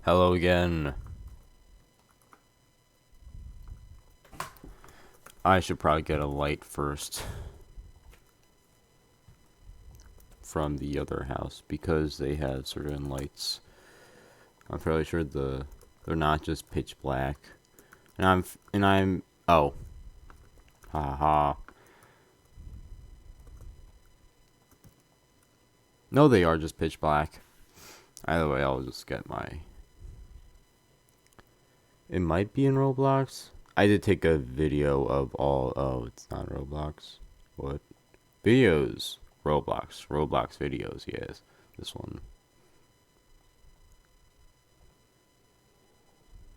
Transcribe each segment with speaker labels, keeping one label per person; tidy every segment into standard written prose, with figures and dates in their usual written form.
Speaker 1: Hello again. I should probably get a light first from the other house because they have certain lights. I'm fairly sure they're not just pitch black. And I'm oh. Haha. No, they are just pitch black. Either way, I'll just get my... It might be in Roblox. I did take a video of all... Oh, it's not Roblox. What? Videos. Roblox videos, yes. This one.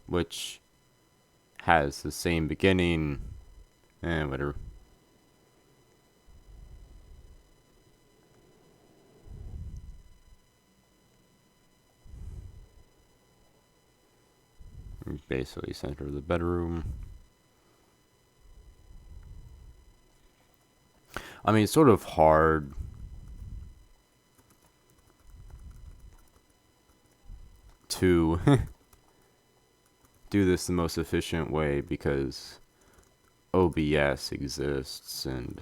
Speaker 1: Which has the same beginning. Whatever. Basically center of the bedroom. I mean, it's sort of hard to do this the most efficient way because OBS exists and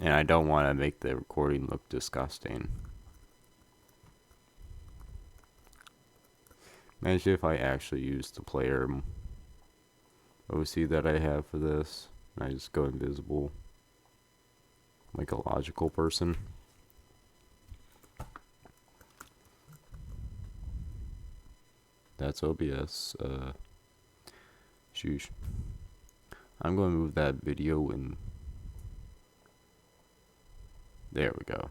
Speaker 1: I don't want to make the recording look disgusting. Imagine if I actually used the player OC that I have for this and I just go invisible like a logical person. That's OBS. Sheesh. I'm going to move that video in. There we go.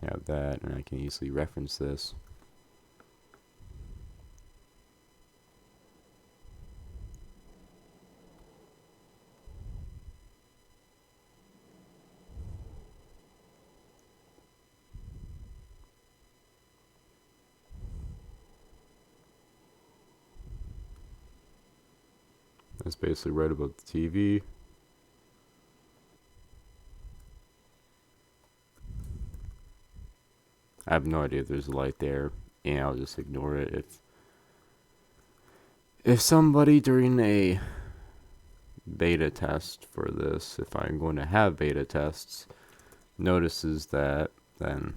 Speaker 1: Have that, and I can easily reference this. That's basically right above the TV. I have no idea if there's a light there, and I'll just ignore it. If somebody during a beta test for this, if I'm going to have beta tests, notices that, then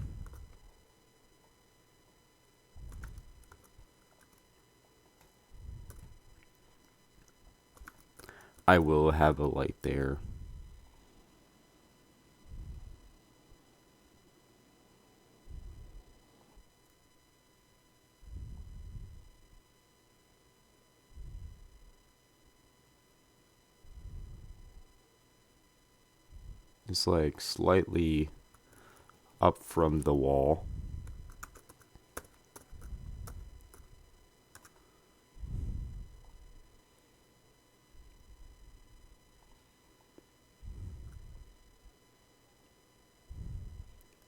Speaker 1: I will have a light there. It's like slightly up from the wall.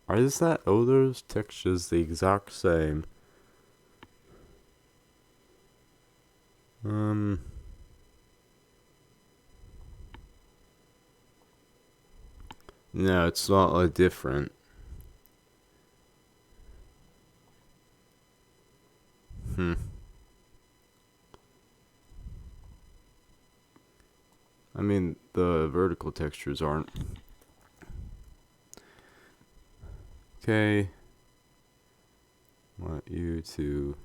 Speaker 1: Is that? Oh, those textures the exact same. No, it's not different. I mean, the vertical textures aren't. Okay. Want you to.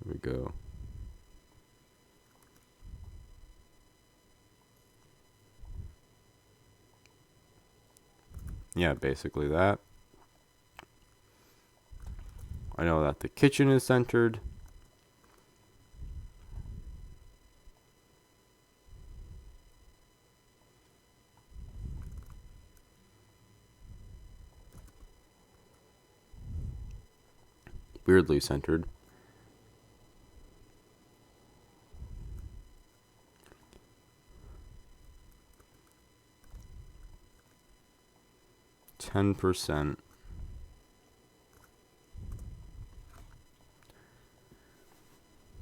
Speaker 1: Here we go. Yeah, basically that. I know that the kitchen is centered. Weirdly centered. %.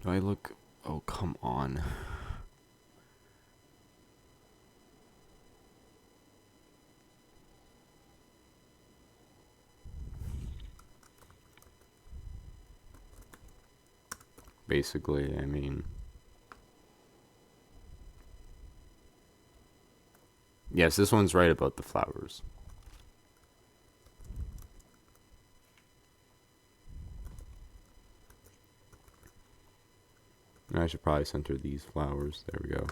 Speaker 1: Do I look? Oh, come on. basically. I mean, yes, this one's right about the flowers. I should probably center these flowers. There we go.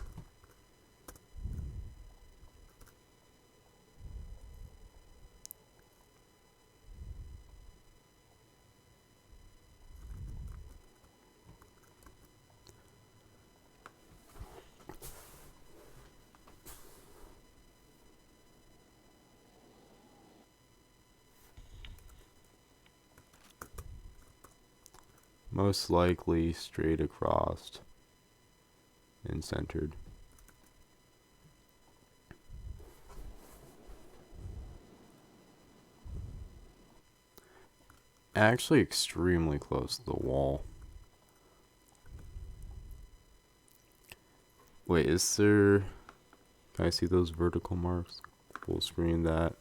Speaker 1: Most likely straight across and centered. Actually extremely close to the wall. Wait, is there... Can I see those vertical marks? Full screen that.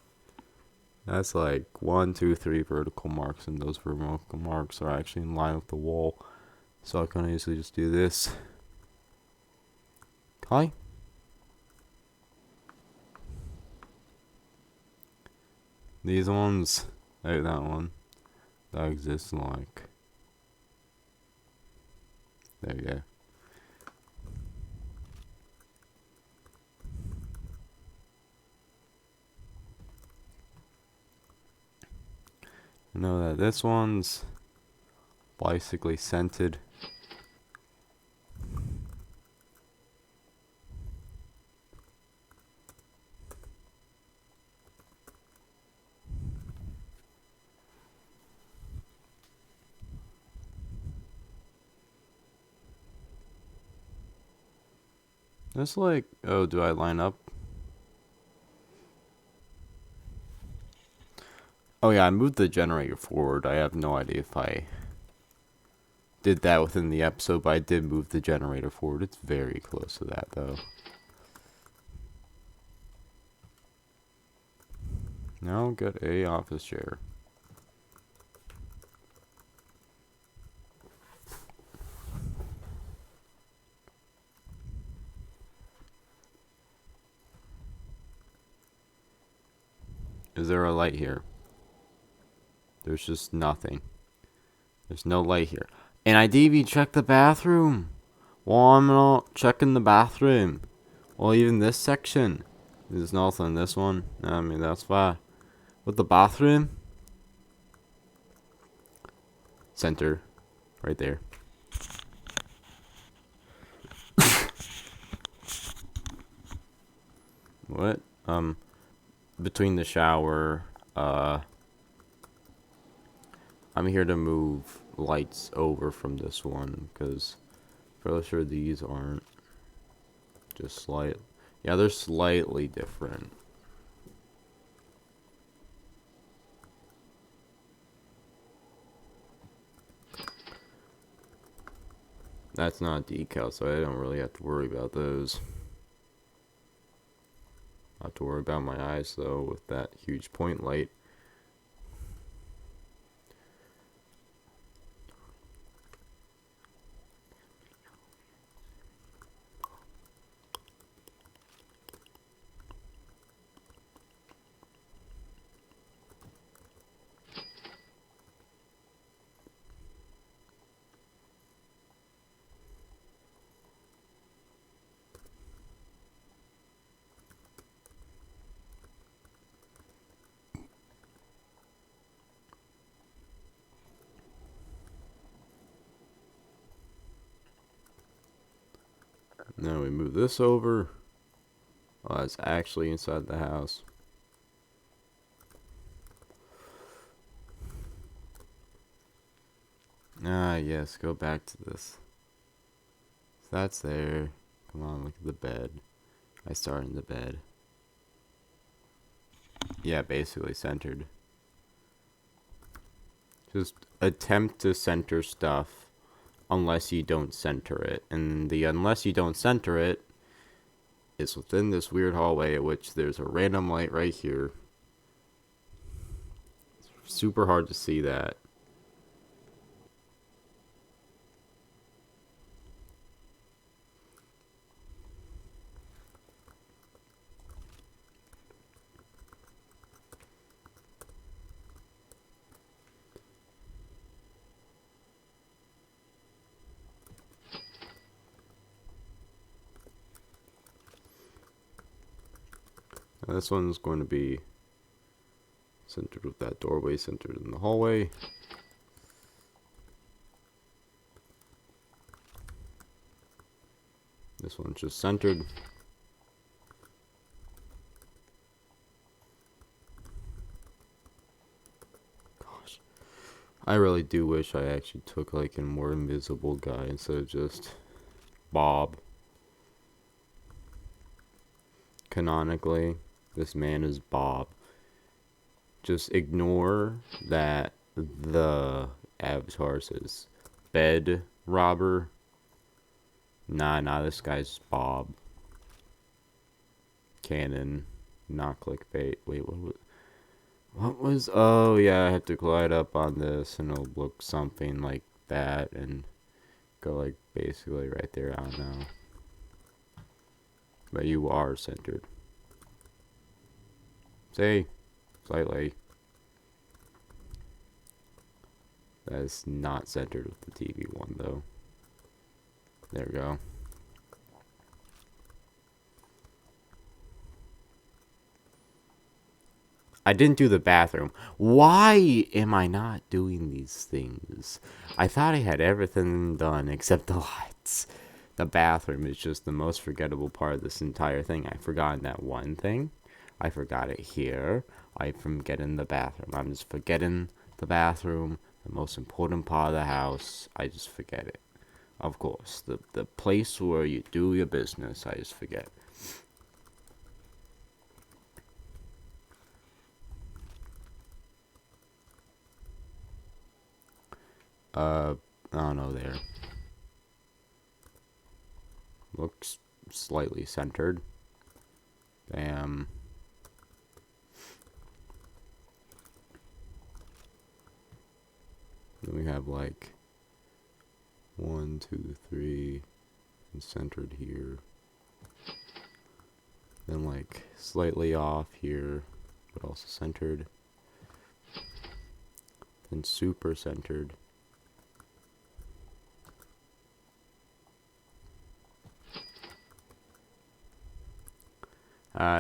Speaker 1: That's like 1, 2, 3 vertical marks, and those vertical marks are actually in line with the wall. So I can easily just do this. Hi. These ones, like that one, that exists like. There you go. I know that this one's basically scented. It's like, oh, do I line up? Oh yeah, I moved the generator forward. I have no idea if I did that within the episode, but I did move the generator forward. It's very close to that, though. Now get a office chair. Is there a light here? There's just nothing. There's no light here. And I didn't even check the bathroom. Well, I'm not checking the bathroom. Well, even this section. There's nothing. This one. I mean, that's fine. With the bathroom. Center. Right there. What? Between the shower, I'm here to move lights over from this one, because I'm fairly sure these aren't just slight. Yeah, they're slightly different. That's not a decal, so I don't really have to worry about those. I have to worry about my eyes, though, with that huge point light. Now we move this over. Oh, it's actually inside the house. Ah, yes, go back to this. So that's there. Come on, look at the bed. I start in the bed. Yeah, basically centered. Just attempt to center stuff unless you don't center it. And the unless you don't center it is within this weird hallway at which there's a random light right here. It's super hard to see that. This one's going to be centered with that doorway centered in the hallway. This one's just centered. Gosh. I really do wish I actually took like a more invisible guy instead of just Bob. Canonically, this man is Bob. Just ignore that the avatar says bed robber. Nah, this guy's Bob. Canon, not clickbait. Wait, what was, oh yeah, I have to glide up on this and it'll look something like that and go like basically right there, I don't know. But you are centered. See? Slightly. That is not centered with the TV one though. There we go. I didn't do the bathroom. Why am I not doing these things? I thought I had everything done except the lights. The bathroom is just the most forgettable part of this entire thing. I've forgotten that one thing. I forgot it here. I'm forgetting the bathroom. I'm just forgetting the bathroom, the most important part of the house. I just forget it. Of course, the place where you do your business, I just forget. I don't know there. Looks slightly centered. Bam. Then we have like 1, 2, 3, and centered here. Then like slightly off here, but also centered. Then super centered.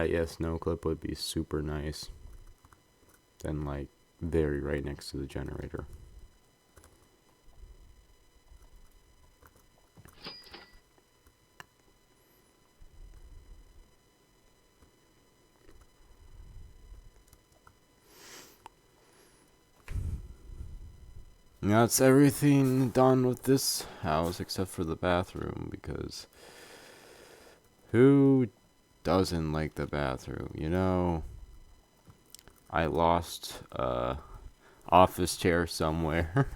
Speaker 1: Yes, no clip would be super nice. Then like very right next to the generator. And that's everything done with this house except for the bathroom, because who doesn't like the bathroom? You know, I lost office chair somewhere.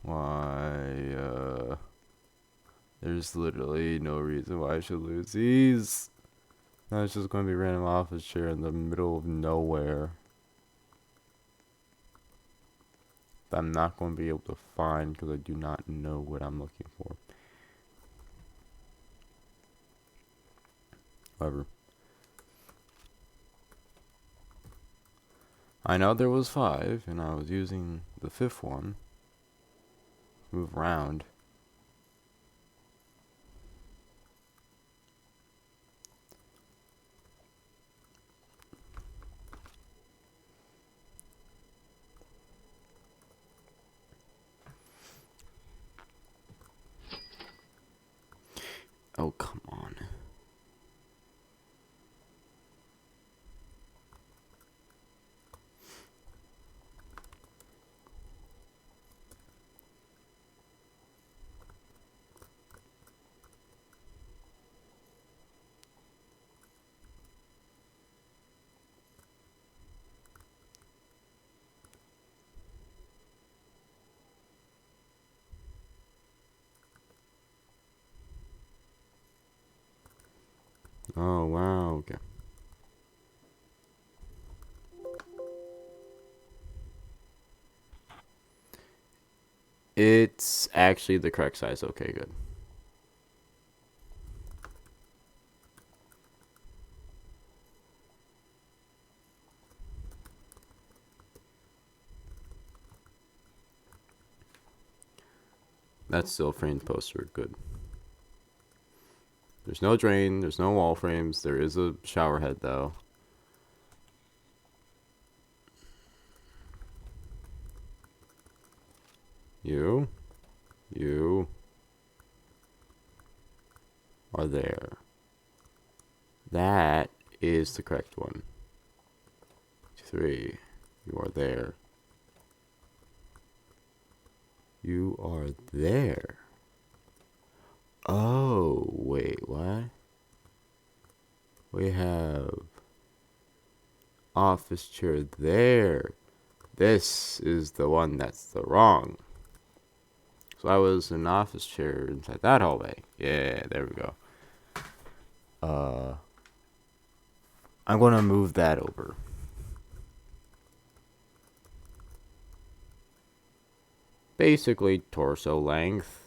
Speaker 1: Why, there's literally no reason why I should lose these. No, it's just going to be a random office chair in the middle of nowhere that I'm not going to be able to find because I do not know what I'm looking for. However, I know there was 5, and I was using the 5th one to move around. Oh, come on. Oh, wow, okay. It's actually the correct size. Okay, good. That's still framed poster. Good. There's no drain. There's no wall frames. There is a shower head, though. You are there. That is the correct one. 3. You are there. You are there. Oh, wait, what? We have office chair there. This is the one that's the wrong. So I was an office chair inside that hallway. Yeah, there we go. I'm gonna move that over. Basically torso length.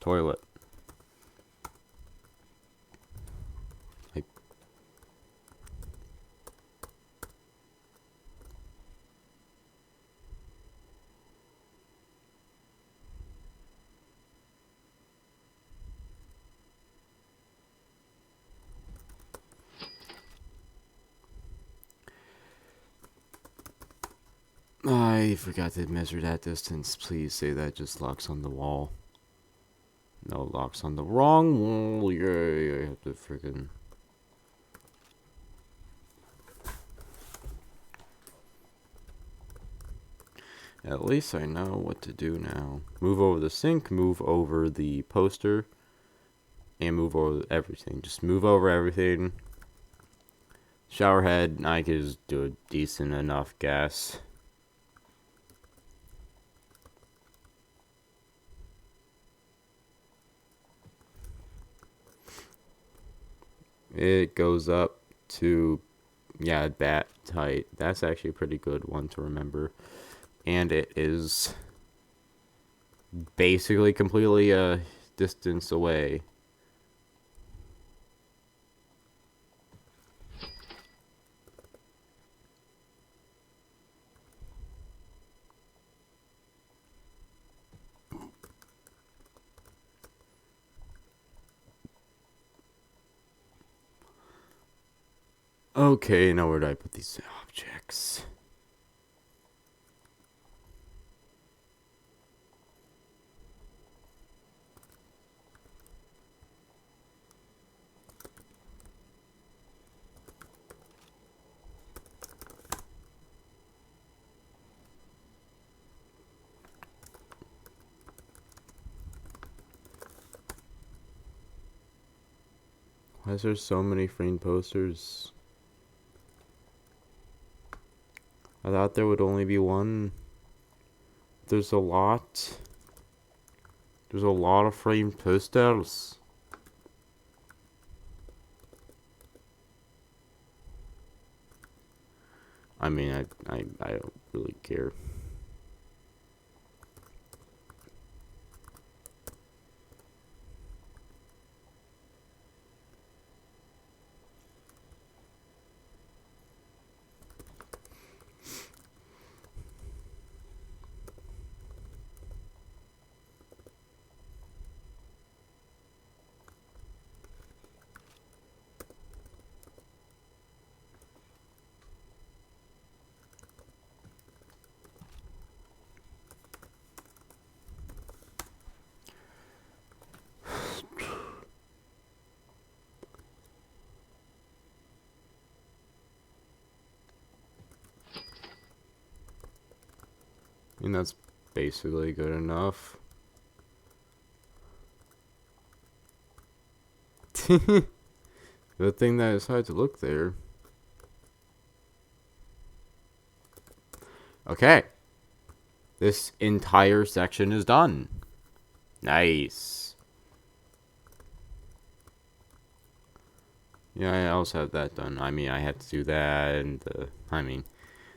Speaker 1: Toilet. I forgot to measure that distance. Please say that just locks on the wall. No, locks on the wrong wall. Yeah, I have to freaking... At least I know what to do now. Move over the sink, move over the poster, and move over everything. Just move over everything. Shower head, I could just do a decent enough guess. It goes up to, yeah, bat height. That's actually a pretty good one to remember. And it is basically completely a distance away. Okay, now where do I put these objects? Why is there so many framed posters? I thought there would only be one. There's a lot. There's a lot of framed posters. I mean, I don't really care. I mean, that's basically good enough. Good thing that I decided to look there. Okay. This entire section is done. Nice. Yeah, I also have that done. I mean, I have to do that, and I mean,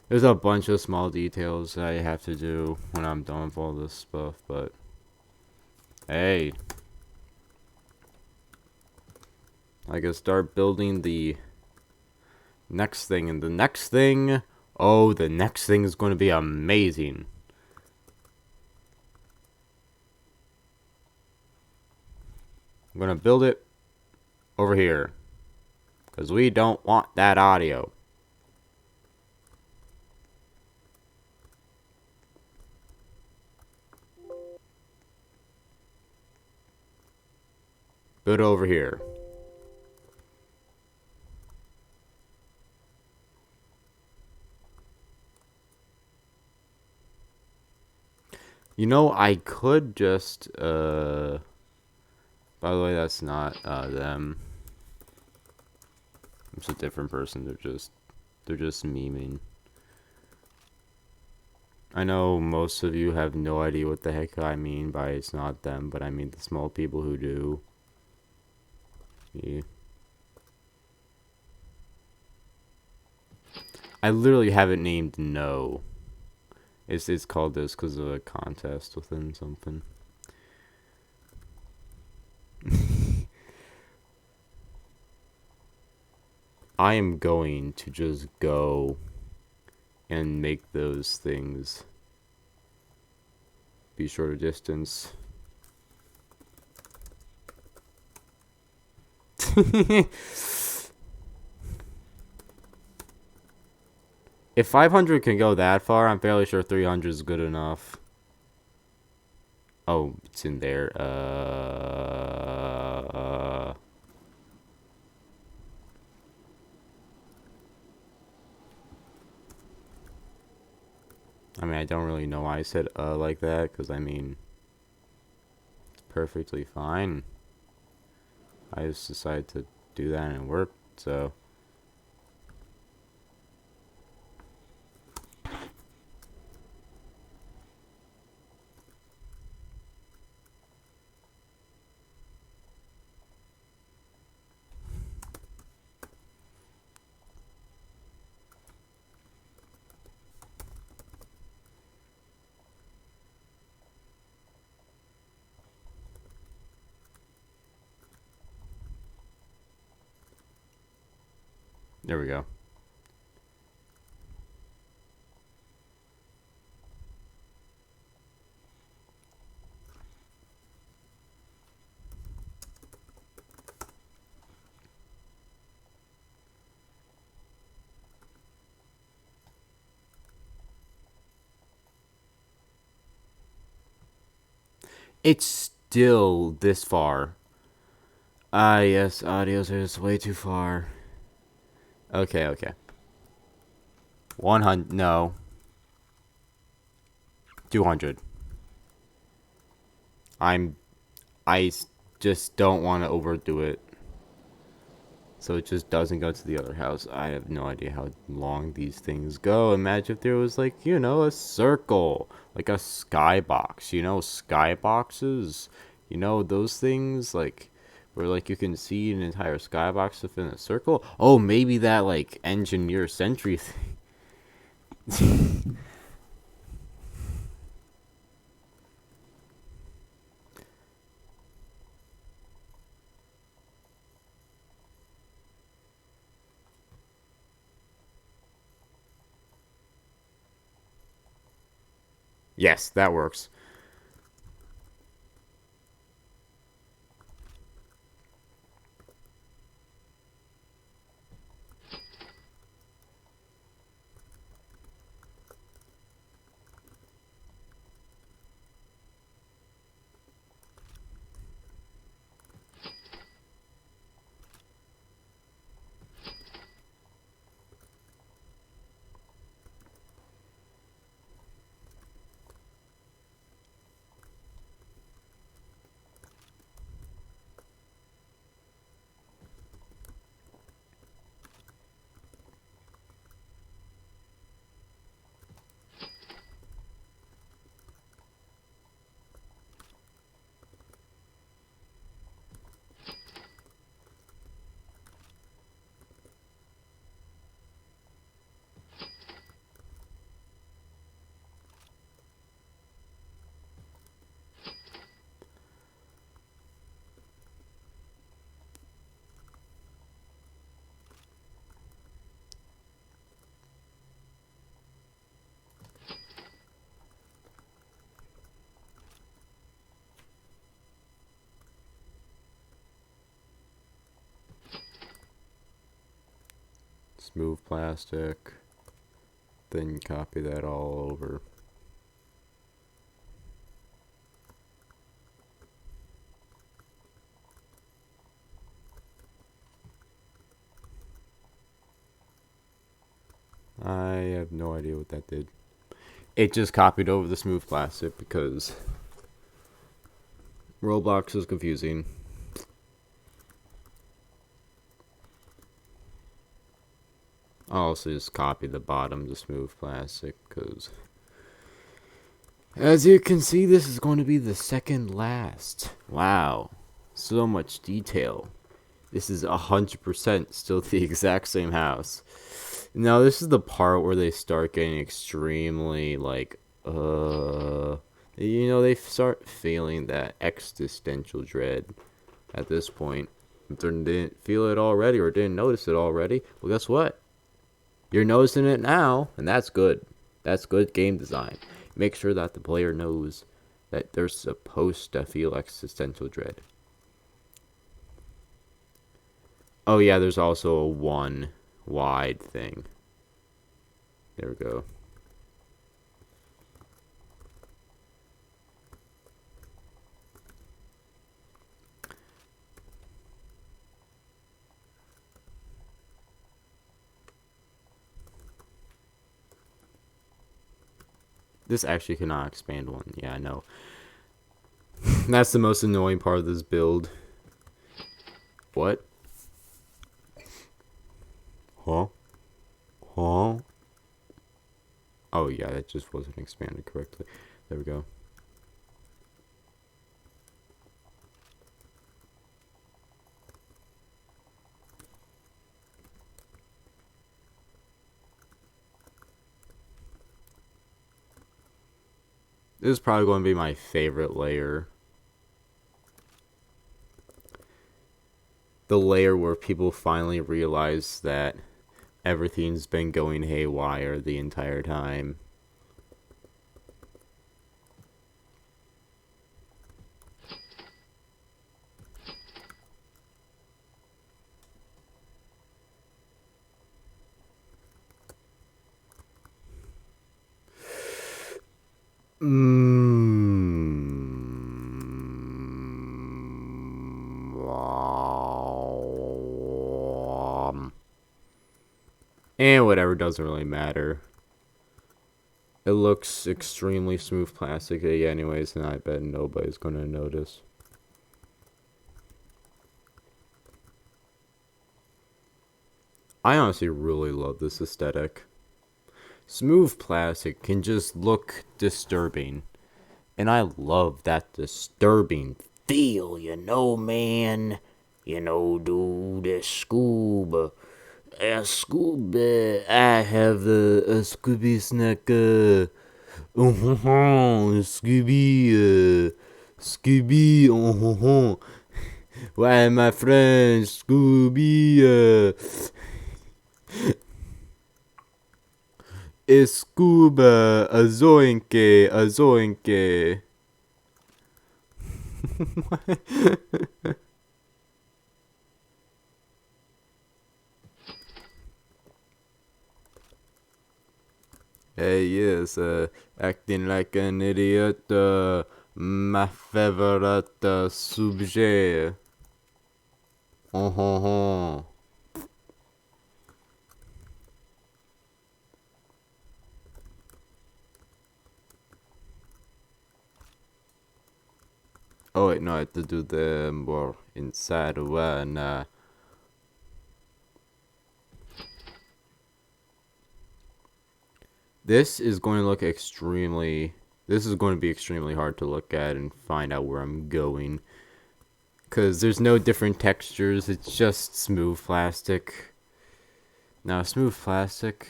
Speaker 1: there's a bunch of small details that I have to do when I'm done with all this stuff, but hey, I can start building the next thing, and the next thing, oh, the next thing is going to be amazing. I'm going to build it over here, because we don't want that audio. Build it over here. You know, I could just, by the way, that's not, them. It's a different person, they're just memeing. I know most of you have no idea what the heck I mean by it's not them, but I mean the small people who do. Yeah. I literally have it named No. It's called this because of a contest within something. I am going to just go and make those things be shorter distance. If 500 can go that far, I'm fairly sure 300 is good enough. Oh, it's in there. I mean, I don't really know why I said like that, because I mean, it's perfectly fine. I just decided to do that and it worked, so. There we go. It's still this far. Ah, yes, audios are just way too far. Okay, okay. 100, no. 200. I just don't want to overdo it. So it just doesn't go to the other house. I have no idea how long these things go. Imagine if there was like, you know, a circle. Like a skybox. You know, skyboxes? You know, those things like where like you can see an entire skybox within a circle. Oh, maybe that like engineer sentry thing. Yes, that works. smooth plastic, then copy that all over. I have no idea what that did. It just copied over the smooth plastic because Roblox is confusing. I'll also just copy the bottom to smooth plastic because, as you can see, this is going to be the second last. Wow, so much detail. This is 100% still the exact same house. Now this is the part where they start getting extremely like, they start feeling that existential dread at this point. If they didn't feel it already or didn't notice it already, well, guess what? You're noticing it now, and that's good. That's good game design. Make sure that the player knows that they're supposed to feel existential dread. Oh yeah, there's also a 1 wide thing. There we go. This actually cannot expand 1. Yeah, I know. That's the most annoying part of this build. What? Huh? Huh? Oh yeah, that just wasn't expanded correctly. There we go. This is probably going to be my favorite layer. The layer where people finally realize that everything's been going haywire the entire time. And whatever, doesn't really matter. It looks extremely smooth plastic anyways, and I bet nobody's gonna notice. I honestly really love this aesthetic. Smooth plastic can just look disturbing, and I love that disturbing feel, man. Dude, it's scuba. Scuba, I have a Scooby snack. Scooby. Why, my friend, Scooby. It's scuba, a zoinke. Hey, yes, acting like an idiot, my favorite subject. Oh. Oh wait, no, I have to do the more inside one. This is going to look extremely... This is going to be extremely hard to look at and find out where I'm going. Because there's no different textures, it's just smooth plastic. Now, smooth plastic...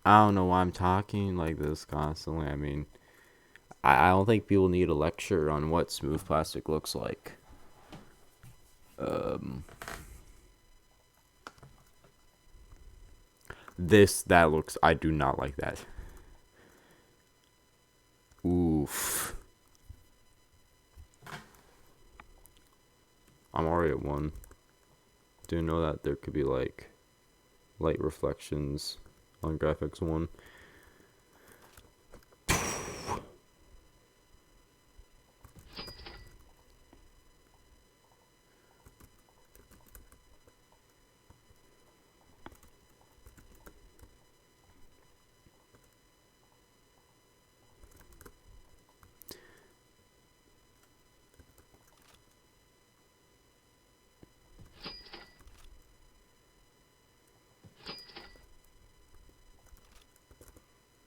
Speaker 1: I don't know why I'm talking like this constantly. I mean, I don't think people need a lecture on what smooth plastic looks like. That looks... I do not like that. Oof. I'm already at 1. Didn't know that there could be like light reflections on graphics 1.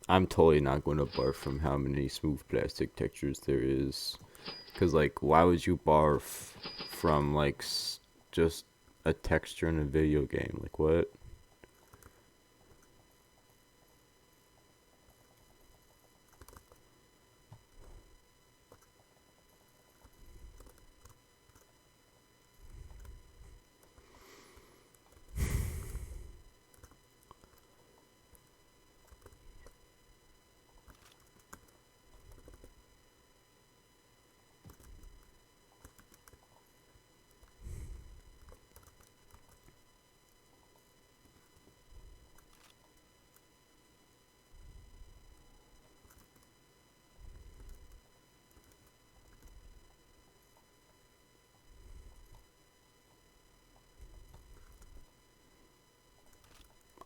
Speaker 1: I'm totally not going to barf from how many smooth plastic textures there is. Because, like, why would you barf from, like, just a texture in a video game? Like, what?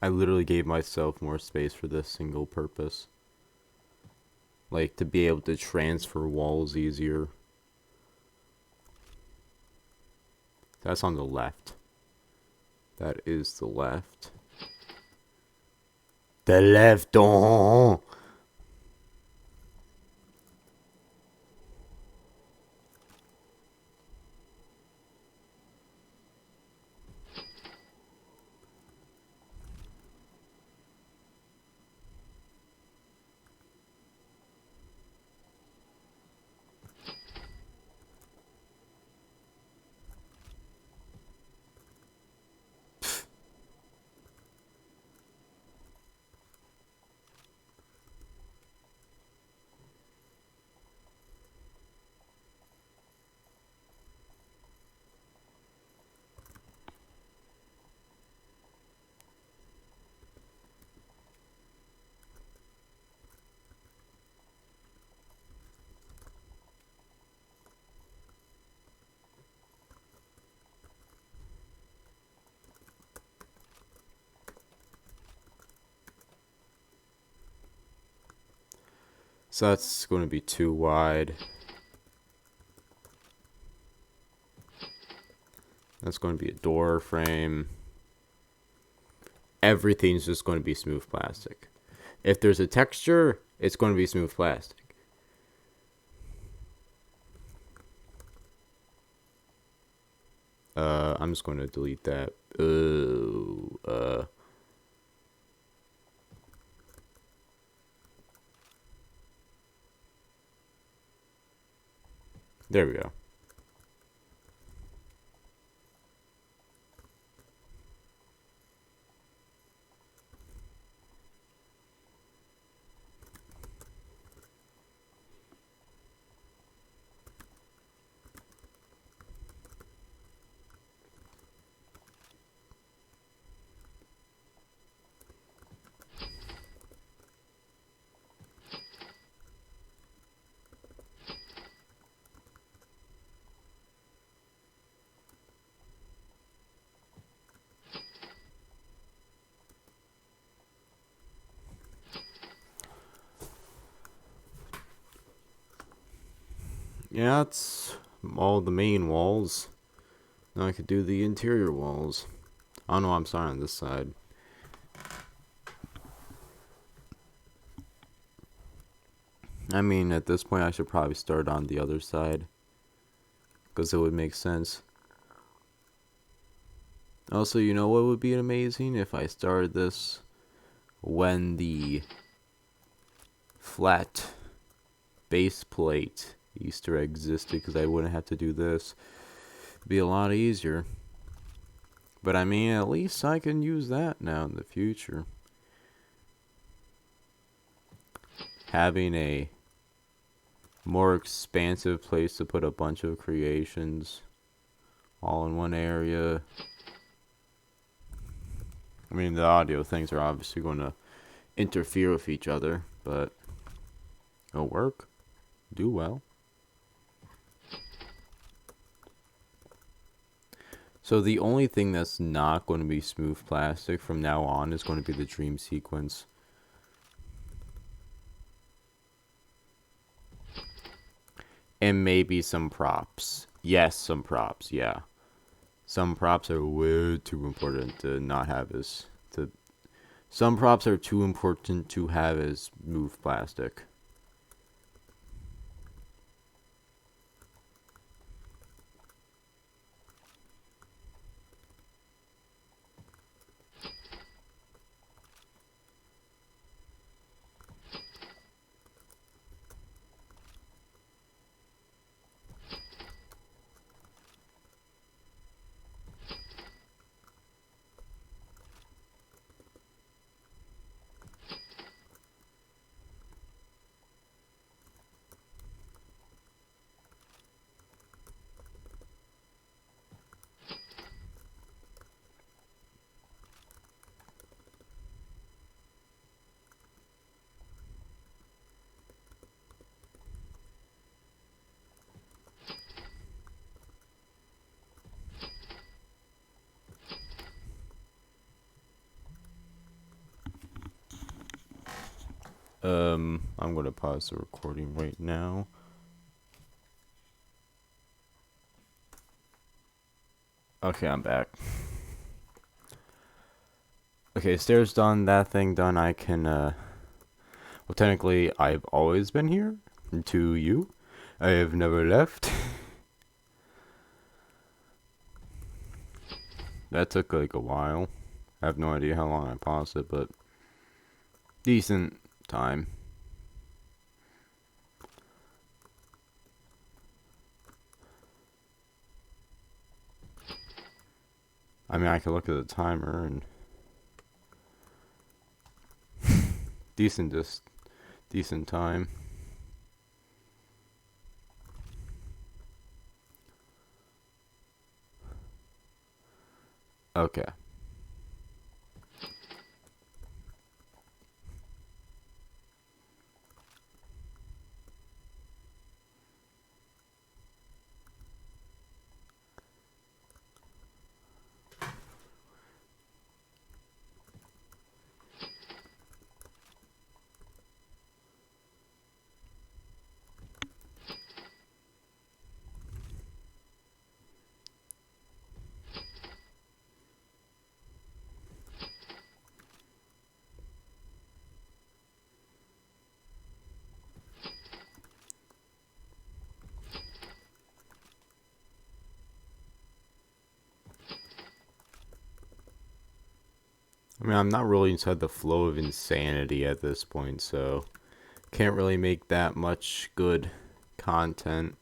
Speaker 1: I literally gave myself more space for this single purpose. Like, to be able to transfer walls easier. That's on the left. That is the left. The left, oh! So that's going to be too wide. That's going to be a door frame. Everything's just going to be smooth plastic. If there's a texture, it's going to be smooth plastic. I'm just going to delete that. There we go. Yeah, that's all the main walls. Now I could do the interior walls. Oh no, I'm sorry, on this side. I mean, at this point I should probably start on the other side, because it would make sense. Also, you know what would be amazing? If I started this when the flat base plate Easter egg existed, because I wouldn't have to do this. It'd be a lot easier. But I mean, at least I can use that now in the future. Having a more expansive place to put a bunch of creations all in one area. I mean, the audio things are obviously going to interfere with each other, but it'll work. Do well. So the only thing that's not going to be smooth plastic from now on is going to be the dream sequence. And maybe some props. Yes, some props, yeah. Some props are way too important to not have as... Some props are too important to have as smooth plastic. I'm gonna pause the recording right now. Okay, I'm back. Okay, stairs done, that thing done, I can, well, technically, I've always been here, to you. I have never left. That took, like, a while. I have no idea how long I paused it, but decent time. I mean, I could look at the timer and decent time. Okay. I mean, I'm not really inside the flow of insanity at this point, so can't really make that much good content.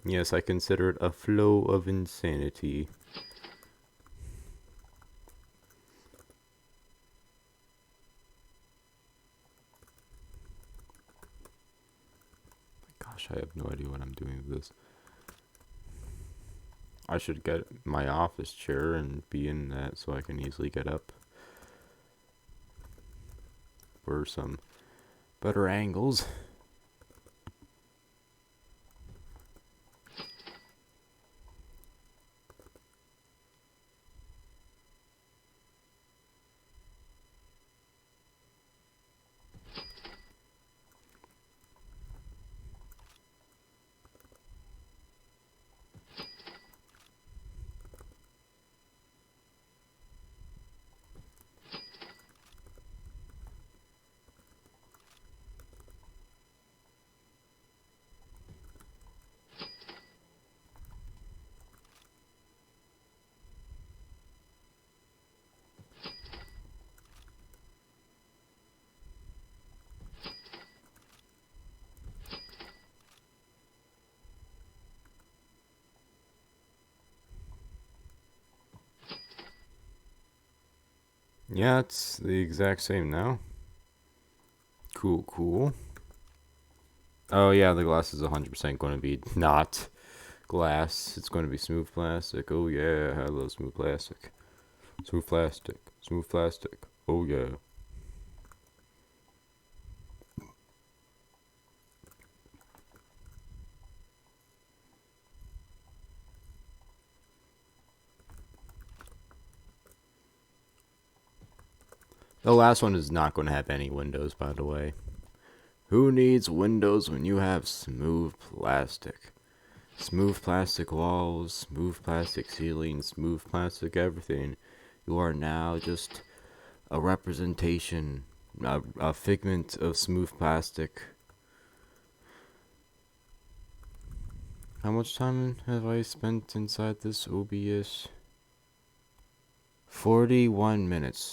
Speaker 1: Yes, I consider it a flow of insanity. Gosh, I have no idea what I'm doing with this. I should get my office chair and be in that so I can easily get up for some better angles. Yeah, it's the exact same now. Cool, cool. Oh yeah, the glass is 100% going to be not glass. It's going to be smooth plastic. Oh yeah, I love smooth plastic. Smooth plastic. Smooth plastic. Oh yeah. The last one is not going to have any windows, by the way. Who needs windows when you have smooth plastic? Smooth plastic walls, smooth plastic ceilings, smooth plastic everything. You are now just a representation, a figment of smooth plastic. How much time have I spent inside this OBS? 41 minutes.